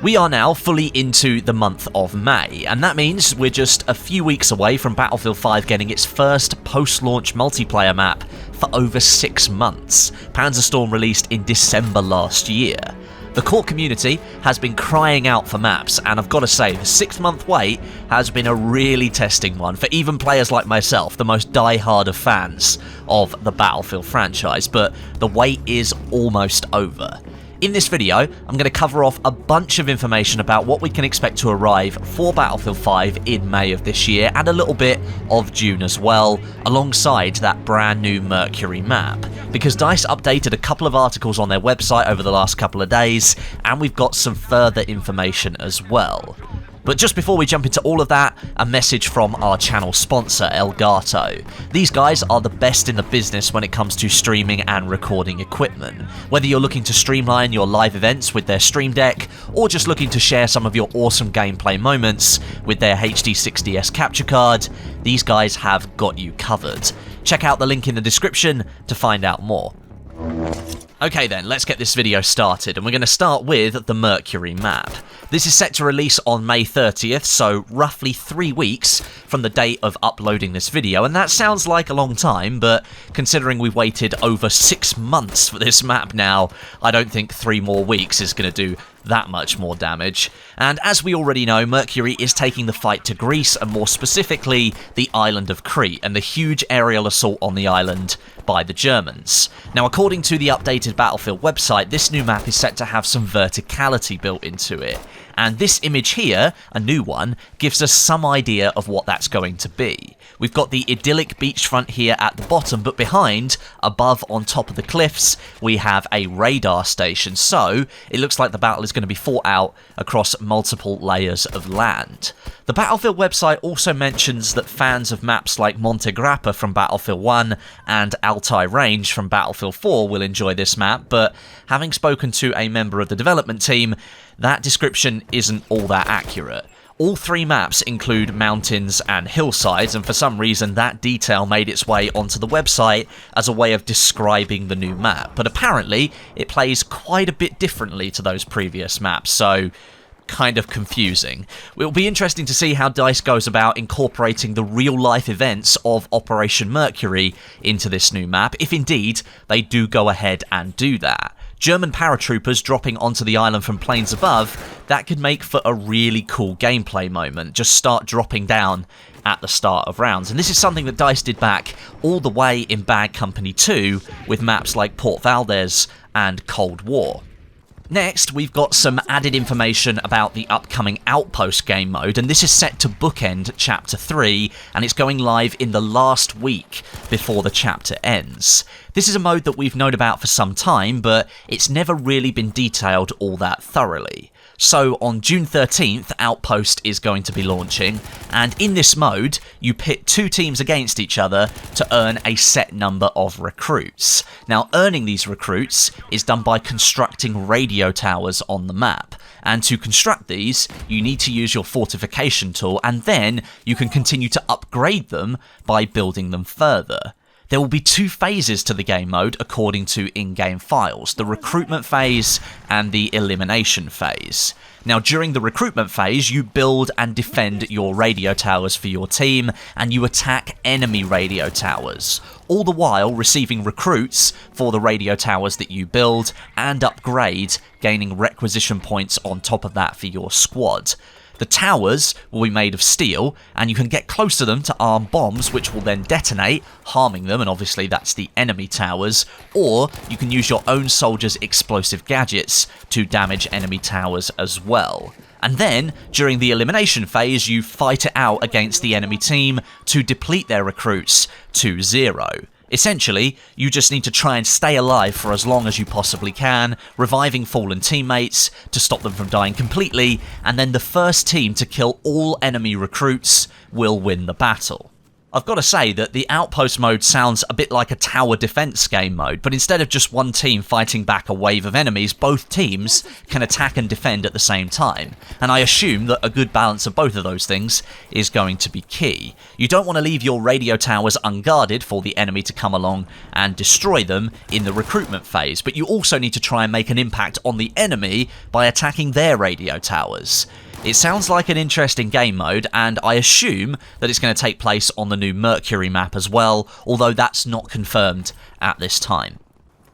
We are now fully into the month of May, and that means we're just a few weeks away from Battlefield 5 getting its first post-launch multiplayer map for over 6 months. Panzerstorm released in December last year. The core community has been crying out for maps, and I've got to say, the 6-month wait has been a really testing one for even players like myself, the most die-hard of fans of the Battlefield franchise, but the wait is almost over. In this video, I'm going to cover off a bunch of information about what we can expect to arrive for Battlefield 5 in May of this year, and a little bit of June as well, alongside that brand new Mercury Map. Because DICE updated a couple of articles on their website over the last couple of days, and we've got some further information as well. But just before we jump into all of that, a message from our channel sponsor, Elgato. These guys are the best in the business when it comes to streaming and recording equipment. Whether you're looking to streamline your live events with their Stream Deck, or just looking to share some of your awesome gameplay moments with their HD60S capture card, these guys have got you covered. Check out the link in the description to find out more. Okay then, let's get this video started, and we're going to start with the Mercury Map. This is set to release on May 30th, so roughly 3 weeks from the date of uploading this video, and that sounds like a long time, but considering we've waited over 6 months for this map now, I don't think 3 more weeks is going to do that much more damage. And as we already know, Mercury is taking the fight to Greece, and more specifically, the island of Crete, and the huge aerial assault on the island by the Germans. Now, according to the updated Battlefield website, this new map is set to have some verticality built into it. And this image here, a new one, gives us some idea of what that's going to be. We've got the idyllic beachfront here at the bottom, but behind, above on top of the cliffs, we have a radar station. So, it looks like the battle is going to be fought out across multiple layers of land. The Battlefield website also mentions that fans of maps like Monte Grappa from Battlefield 1 and Altai Range from Battlefield 4 will enjoy this map, but having spoken to a member of the development team, that description isn't all that accurate. All 3 maps include mountains and hillsides, and for some reason that detail made its way onto the website as a way of describing the new map, but apparently it plays quite a bit differently to those previous maps, so kind of confusing. It will be interesting to see how DICE goes about incorporating the real-life events of Operation Mercury into this new map, if indeed they do go ahead and do that. German paratroopers dropping onto the island from planes above, that could make for a really cool gameplay moment. Just start dropping down at the start of rounds. And this is something that DICE did back all the way in Bad Company 2 with maps like Port Valdez and Cold War. Next, we've got some added information about the upcoming Outpost game mode, and this is set to bookend Chapter 3, and it's going live in the last week before the chapter ends. This is a mode that we've known about for some time, but it's never really been detailed all that thoroughly. So on June 13th, Outpost is going to be launching, and in this mode, you pit 2 teams against each other to earn a set number of recruits. Now, earning these recruits is done by constructing radio towers on the map, and to construct these, you need to use your fortification tool, and then you can continue to upgrade them by building them further. There will be 2 phases to the game mode according to in-game files, the recruitment phase and the elimination phase. Now, during the recruitment phase, you build and defend your radio towers for your team, and you attack enemy radio towers, all the while receiving recruits for the radio towers that you build and upgrade, gaining requisition points on top of that for your squad. The towers will be made of steel, and you can get close to them to arm bombs, which will then detonate, harming them, and obviously that's the enemy towers, or you can use your own soldiers' explosive gadgets to damage enemy towers as well. And then, during the elimination phase, you fight it out against the enemy team to deplete their recruits to 0. Essentially, you just need to try and stay alive for as long as you possibly can, reviving fallen teammates to stop them from dying completely, and then the first team to kill all enemy recruits will win the battle. I've got to say that the Outpost mode sounds a bit like a tower defense game mode, but instead of just one team fighting back a wave of enemies, both teams can attack and defend at the same time. And I assume that a good balance of both of those things is going to be key. You don't want to leave your radio towers unguarded for the enemy to come along and destroy them in the recruitment phase, but you also need to try and make an impact on the enemy by attacking their radio towers. It sounds like an interesting game mode, and I assume that it's going to take place on the new Mercury map as well, although that's not confirmed at this time.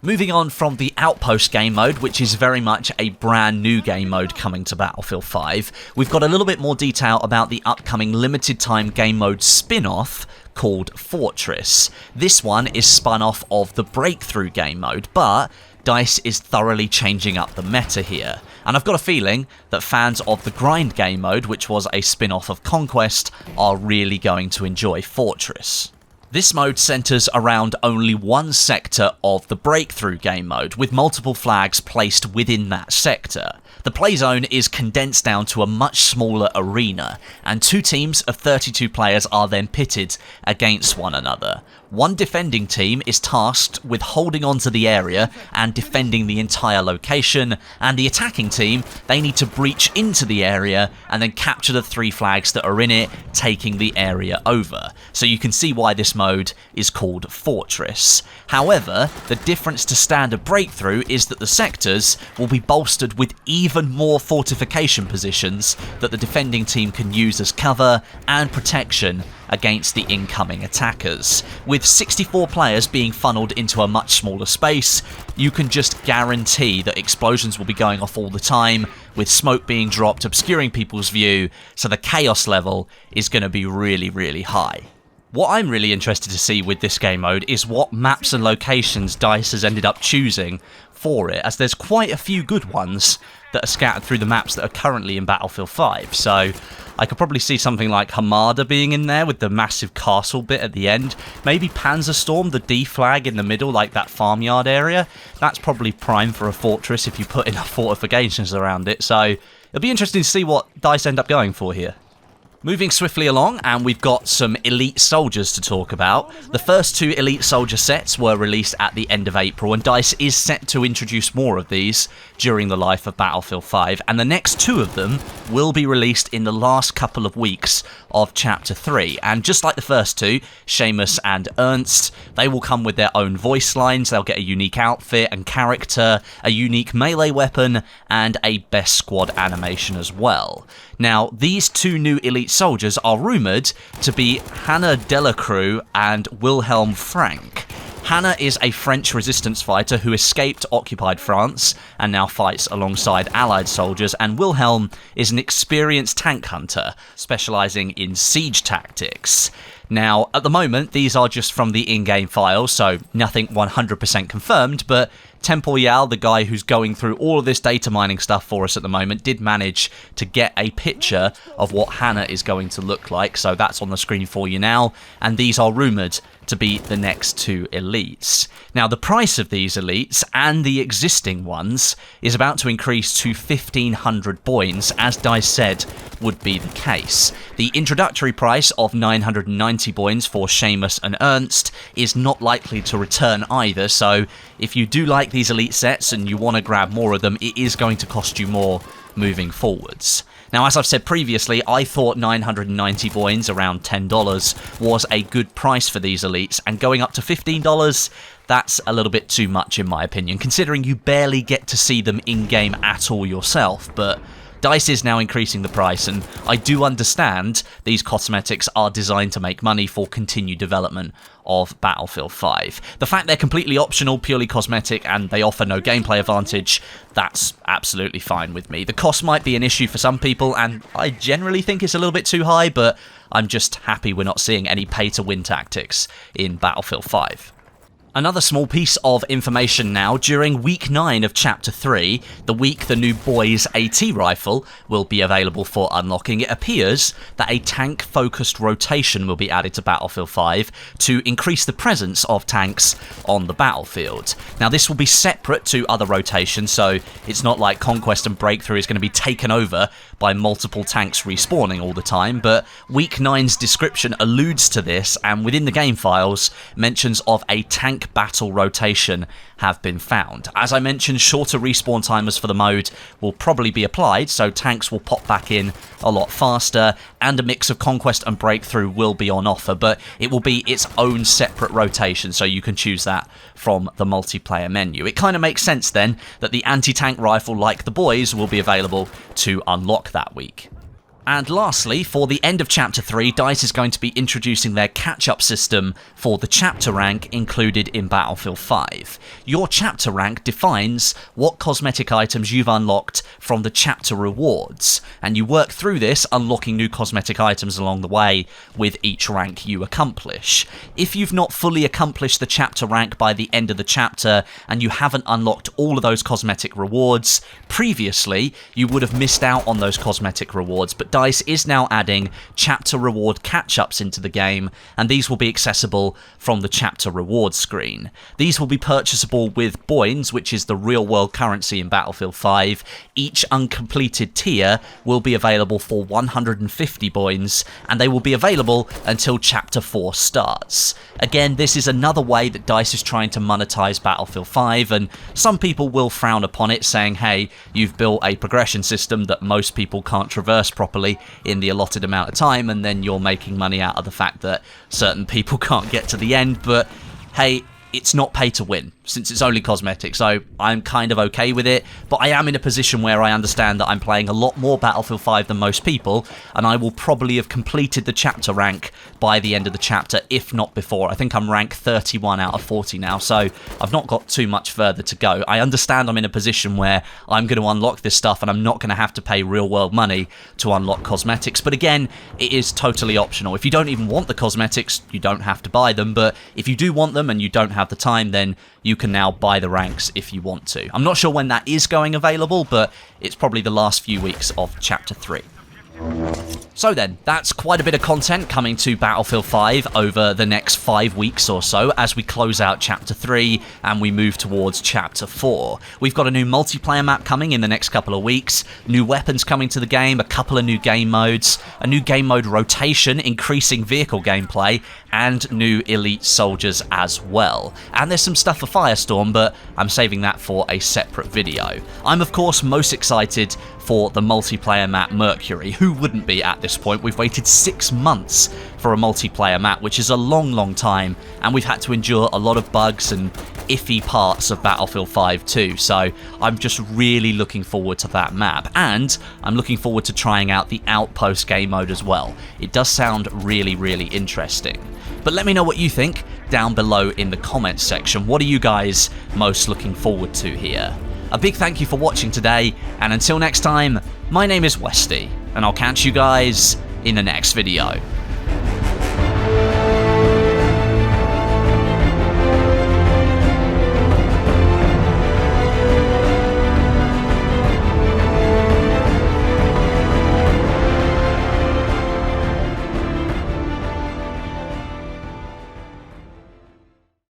Moving on from the Outpost game mode, which is very much a brand new game mode coming to Battlefield 5, we've got a little bit more detail about the upcoming limited time game mode spin-off called Fortress. This one is spun off of the Breakthrough game mode, but DICE is thoroughly changing up the meta here. And I've got a feeling that fans of the Grind game mode, which was a spin-off of Conquest, are really going to enjoy Fortress. This mode centres around only one sector of the Breakthrough game mode, with multiple flags placed within that sector. The play zone is condensed down to a much smaller arena, and two teams of 32 players are then pitted against one another. One defending team is tasked with holding onto the area and defending the entire location, and the attacking team, they need to breach into the area and then capture the three flags that are in it, taking the area over. So you can see why this mode is called Fortress. However, the difference to standard Breakthrough is that the sectors will be bolstered with even more fortification positions that the defending team can use as cover and protection against the incoming attackers. With 64 players being funneled into a much smaller space, you can just guarantee that explosions will be going off all the time, with smoke being dropped obscuring people's view, so the chaos level is going to be really, really high. What I'm really interested to see with this game mode is what maps and locations DICE has ended up choosing for it, as there's quite a few good ones that are scattered through the maps that are currently in Battlefield 5. So I could probably see something like Hamada being in there with the massive castle bit at the end. Maybe Panzerstorm, the D flag in the middle, like that farmyard area. That's probably prime for a fortress if you put enough fortifications around it. So it'll be interesting to see what DICE end up going for here. Moving swiftly along, and we've got some Elite Soldiers to talk about. The first two Elite Soldier sets were released at the end of April, and DICE is set to introduce more of these during the life of Battlefield 5, and the next two of them will be released in the last couple of weeks of Chapter 3. And just like the first two, Seamus and Ernst, they will come with their own voice lines. They'll get a unique outfit and character, a unique melee weapon, and a best squad animation as well. Now, these two new Elite Soldiers are rumoured to be Hannah Delacroix and Wilhelm Frank. Hannah is a French resistance fighter who escaped occupied France and now fights alongside Allied soldiers, and Wilhelm is an experienced tank hunter specialising in siege tactics. Now, at the moment, these are just from the in-game files, so nothing 100% confirmed, but Tempoyal, the guy who's going through all of this data mining stuff for us at the moment, did manage to get a picture of what Hannah is going to look like, so that's on the screen for you now, and these are rumoured to be the next two elites. Now, the price of these elites and the existing ones is about to increase to 1,500 points, as DICE said would be the case. The introductory price of 990 points for Seamus and Ernst is not likely to return either, so if you do like these elite sets and you want to grab more of them, it is going to cost you more moving forwards. Now, as I've said previously, I thought 990 coins, around $10, was a good price for these elites, and going up to $15, that's a little bit too much in my opinion, considering you barely get to see them in-game at all yourself, but DICE is now increasing the price, and I do understand these cosmetics are designed to make money for continued development of Battlefield 5. The fact they're completely optional, purely cosmetic, and they offer no gameplay advantage, that's absolutely fine with me. The cost might be an issue for some people, and I generally think it's a little bit too high, but I'm just happy we're not seeing any pay-to-win tactics in Battlefield 5. Another small piece of information now, during week 9 of chapter 3, the week the new boys AT rifle will be available for unlocking, it appears that a tank-focused rotation will be added to Battlefield 5 to increase the presence of tanks on the battlefield. Now this will be separate to other rotations, so it's not like Conquest and Breakthrough is going to be taken over by multiple tanks respawning all the time, but week 9's description alludes to this, and within the game files, mentions of a tank battle rotation have been found. As I mentioned, shorter respawn timers for the mode will probably be applied, so tanks will pop back in a lot faster, and a mix of Conquest and Breakthrough will be on offer, but it will be its own separate rotation, so you can choose that from the multiplayer menu. It kind of makes sense then that the anti-tank rifle, like the boys, will be available to unlock that week. And lastly, for the end of Chapter 3, DICE is going to be introducing their catch-up system for the chapter rank included in Battlefield 5. Your chapter rank defines what cosmetic items you've unlocked from the chapter rewards, and you work through this, unlocking new cosmetic items along the way with each rank you accomplish. If you've not fully accomplished the chapter rank by the end of the chapter, and you haven't unlocked all of those cosmetic rewards previously, you would have missed out on those cosmetic rewards, but DICE is now adding chapter reward catch-ups into the game, and these will be accessible from the chapter reward screen. These will be purchasable with Boins, which is the real-world currency in Battlefield 5. Each uncompleted tier will be available for 150 Boins, and they will be available until Chapter 4 starts. Again, this is another way that DICE is trying to monetize Battlefield 5, and some people will frown upon it, saying, hey, you've built a progression system that most people can't traverse properly in the allotted amount of time, and then you're making money out of the fact that certain people can't get to the end. But hey, it's not pay to win, since it's only cosmetic, so I'm kind of okay with it, but I am in a position where I understand that I'm playing a lot more Battlefield 5 than most people, and I will probably have completed the chapter rank by the end of the chapter, if not before. I think I'm rank 31 out of 40 now, so I've not got too much further to go. I understand I'm in a position where I'm going to unlock this stuff, and I'm not going to have to pay real-world money to unlock cosmetics, but again, it is totally optional. If you don't even want the cosmetics, you don't have to buy them, but if you do want them and you don't have the time, then you can now buy the ranks if you want to. I'm not sure when that is going available, but it's probably the last few weeks of Chapter 3. So then, that's quite a bit of content coming to Battlefield 5 over the next 5 weeks or so as we close out Chapter 3 and we move towards Chapter 4. We've got a new multiplayer map coming in the next couple of weeks, new weapons coming to the game, a couple of new game modes, a new game mode rotation, increasing vehicle gameplay, and new elite soldiers as well. And there's some stuff for Firestorm, but I'm saving that for a separate video. I'm of course most excited for the multiplayer map Mercury. Who wouldn't be at this point? We've waited 6 months for a multiplayer map, which is a long time, and we've had to endure a lot of bugs and iffy parts of Battlefield 5 too, so I'm just really looking forward to that map, and I'm looking forward to trying out the Outpost game mode as well. It does sound really interesting. But let me know what you think down below in the comments section. What are you guys most looking forward to here? A big thank you for watching today, and until next time, my name is Westie, and I'll catch you guys in the next video.